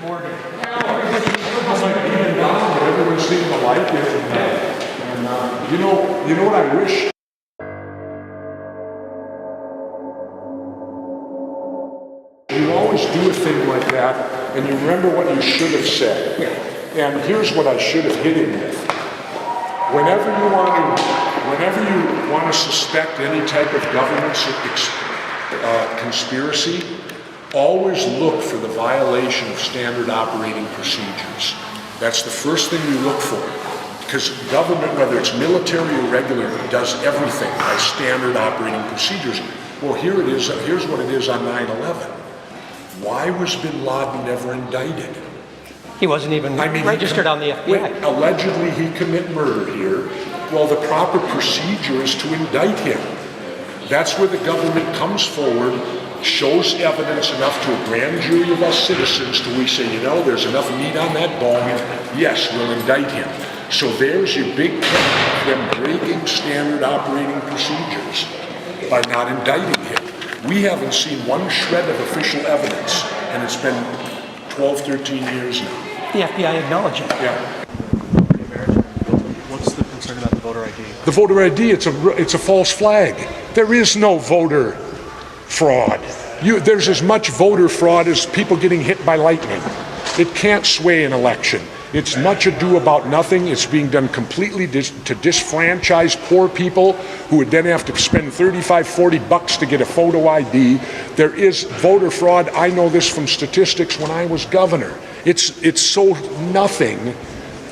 morning. Everyone's seeing the light and you know what I wish? You always do a thing like that, and you remember what you should have said. And here's what I should have hit him with. Whenever you want to suspect any type of government conspiracy, always look for the violation of standard operating procedures. That's the first thing you look for. Because government, whether it's military or regular, does everything by standard operating procedures. Well, here it is. Here's what it is on 9/11. Why was bin Laden never indicted? He wasn't even registered on the FBI. Wait, allegedly he committed murder here. Well, the proper procedure is to indict him. That's where the government comes forward, shows evidence enough to a grand jury of us citizens till we say, you know, there's enough meat on that bone, yes, we'll indict him. So there's your big problem, them breaking standard operating procedures by not indicting him. We haven't seen one shred of official evidence, and it's been 12, 13 years now. The FBI acknowledged it. Yeah. What's the concern about the voter ID? The voter ID, it's a false flag. There is no voter fraud. There's as much voter fraud as people getting hit by lightning. It can't sway an election. It's much ado about nothing. It's being done completely to disfranchise poor people who would then have to spend $35, $40 to get a photo ID. There is voter fraud. I know this from statistics when I was governor. It's so nothing.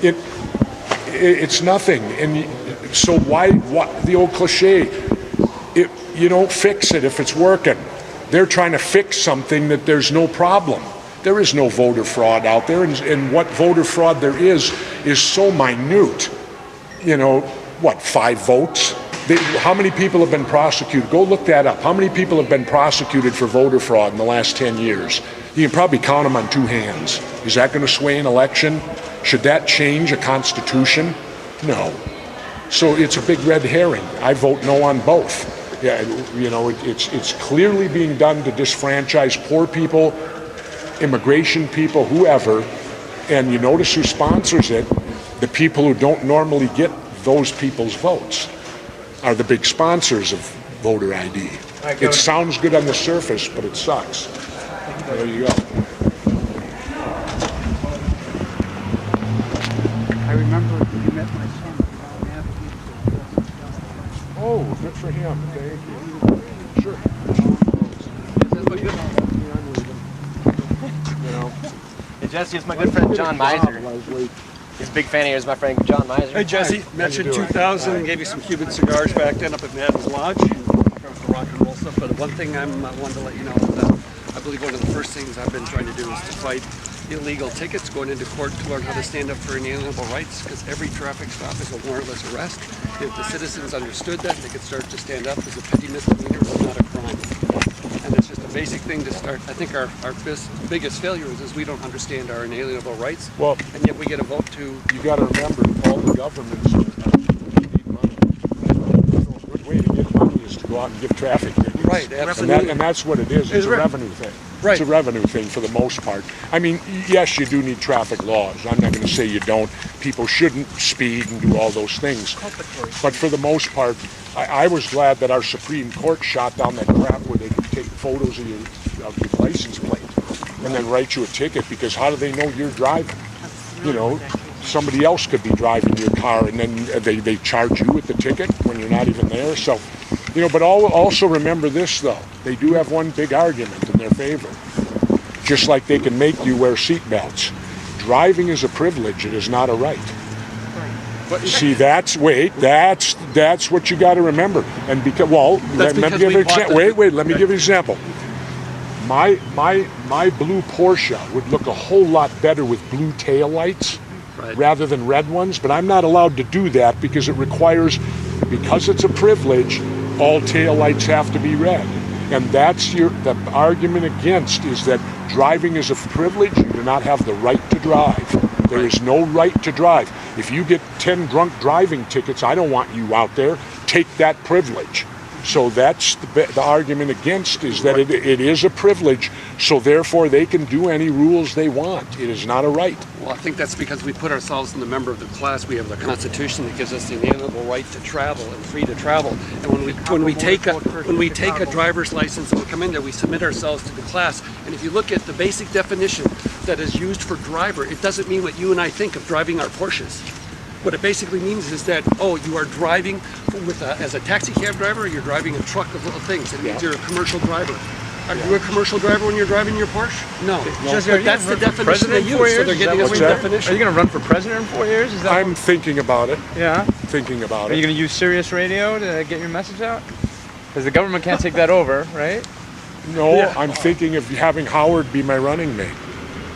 It's nothing. And so why the old cliche? You don't fix it if it's working. They're trying to fix something that there's no problem. There is no voter fraud out there, and what voter fraud there is so minute. You know, 5 votes? How many people have been prosecuted? Go look that up. How many people have been prosecuted for voter fraud in the last 10 years? You can probably count them on 2 hands. Is that going to sway an election? Should that change a constitution? No. So it's a big red herring. I vote no on both. Yeah, you know, it's clearly being done to disfranchise poor people, immigration people, whoever, and you notice who sponsors it. The people who don't normally get those people's votes are the big sponsors of voter ID. It sounds good on the surface, but it sucks. There you go. I remember you met my son. Oh, good for him. Thank you. Sure. Hey Jesse, it's my good friend John Miser. He's a big fan of yours, my friend John Miser. Hey Jesse, met you in 2000, gave you some Cuban cigars back then up at Madden's Lodge. The rock and roll stuff, but one thing I wanted to let you know is that I believe one of the first things I've been trying to do is to fight illegal tickets, going into court to learn how to stand up for inalienable rights, because every traffic stop is a warrantless arrest. If the citizens understood that, they could start to stand up as a petty misdemeanor, but not a crime. And it's just a basic thing to start. I think our biggest failure is we don't understand our inalienable rights, and yet we get a vote to... You got to remember, all the governments need money. A good way to get money is to go out and give traffic tickets. Right, absolutely. And that's what it is. It's a revenue thing. Right. It's a revenue thing for the most part. I mean, yes, you do need traffic laws. I'm not going to say you don't. People shouldn't speed and do all those things. But for the most part, I was glad that our Supreme Court shot down that crap where they could take photos of your license plate and then write you a ticket, because how do they know you're driving? You know, somebody else could be driving your car, and then they charge you with the ticket when you're not even there. So, you know, but also remember this, though. They do have one big argument in their favor. Just like they can make you wear seatbelts. Driving is a privilege. It is not a right. But see, that's what you got to remember. And because, let me give you an example. My blue Porsche would look a whole lot better with blue taillights rather than red ones, but I'm not allowed to do that because it requires, because it's a privilege, all taillights have to be red. And that's the argument against, is that driving is a privilege. You do not have the right to drive. There is no right to drive. If you get 10 drunk driving tickets, I don't want you out there. Take that privilege. So that's the argument against, is that it is a privilege, so therefore they can do any rules they want. It is not a right. Well, I think that's because we put ourselves in the member of the class. We have the Constitution that gives us the inalienable right to travel and free to travel. And when we take a driver's license and we come in there, we submit ourselves to the class. And if you look at the basic definition that is used for driver, it doesn't mean what you and I think of driving our Porsches. What it basically means is that, oh, you are driving as a taxi cab driver, or you're driving a truck of little things. It means you're a commercial driver. Are you a commercial driver when you're driving your Porsche? No. But that's the definition they use, so they're getting us the definition. Are you going to run for president in 4 years? Is that I'm thinking about it. Yeah. Thinking about Are you it. going to use Sirius Radio to get your message out? Because the government can't take that over, right? No, I'm thinking of having Howard be my running mate.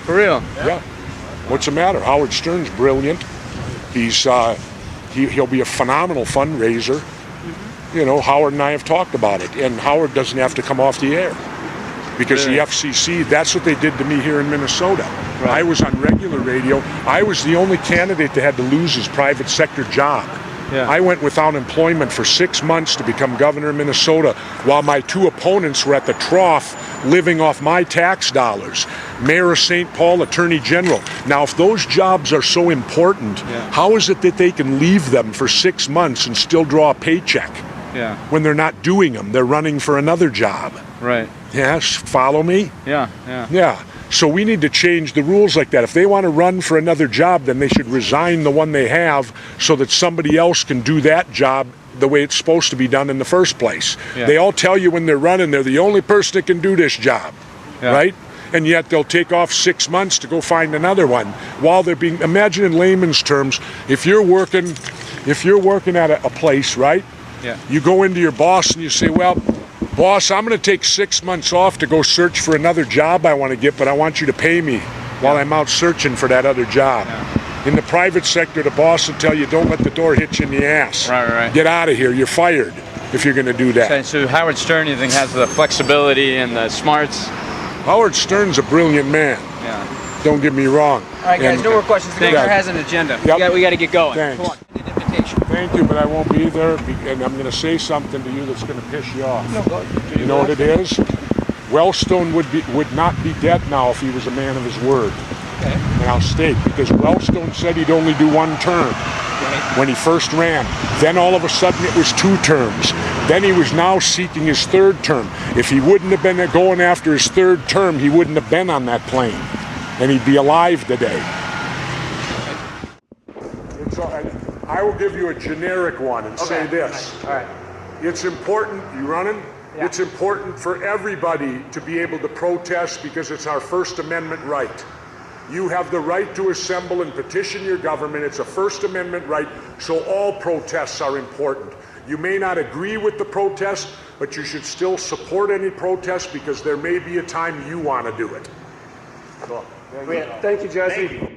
For real? Yeah. What's the matter? Howard Stern's brilliant. He's he'll be a phenomenal fundraiser. You know, Howard and I have talked about it, and Howard doesn't have to come off the air because the FCC, that's what they did to me here in Minnesota. Right. I was on regular radio. I was the only candidate that had to lose his private sector job. Yeah. I went without employment for 6 months to become governor of Minnesota, while my two opponents were at the trough living off my tax dollars. Mayor of St. Paul, Attorney General. Now, if those jobs are so important, how is it that they can leave them for 6 months and still draw a paycheck when they're not doing them? They're running for another job. Right. Yes, follow me? Yeah. Yeah. So we need to change the rules like that. If they want to run for another job, then they should resign the one they have so that somebody else can do that job the way it's supposed to be done in the first place. Yeah. They all tell you when they're running, they're the only person that can do this job, right? And yet they'll take off 6 months to go find another one while they're being, imagine in layman's terms, if you're working at a place, right? Yeah. You go into your boss and you say, well, boss, I'm going to take 6 months off to go search for another job I want to get, but I want you to pay me while I'm out searching for that other job. Yeah. In the private sector, the boss will tell you, don't let the door hit you in the ass. Right. Get out of here. You're fired if you're going to do that. Okay, so Howard Stern, you think, has the flexibility and the smarts? Howard Stern's a brilliant man. Yeah. Don't get me wrong. All right, guys, no more questions. The governor has an agenda. Yep. We got to get going. Thanks. Come on, an invitation. Thank you, but I won't be there, and I'm going to say something to you that's going to piss you off. No, you know what it is? Wellstone would not be dead now if he was a man of his word. Okay. And I'll state, because Wellstone said he'd only do one term when he first ran. Then all of a sudden it was 2 terms. Then he was now seeking his 3rd term. If he wouldn't have been going after his 3rd term, he wouldn't have been on that plane, and he'd be alive today. It's all right. I will give you a generic one and say this. All right. It's important, you running? Yeah. It's important for everybody to be able to protest because it's our First Amendment right. You have the right to assemble and petition your government. It's a First Amendment right, so all protests are important. You may not agree with the protest, but you should still support any protest because there may be a time you want to do it. Cool. Thank you, Jesse.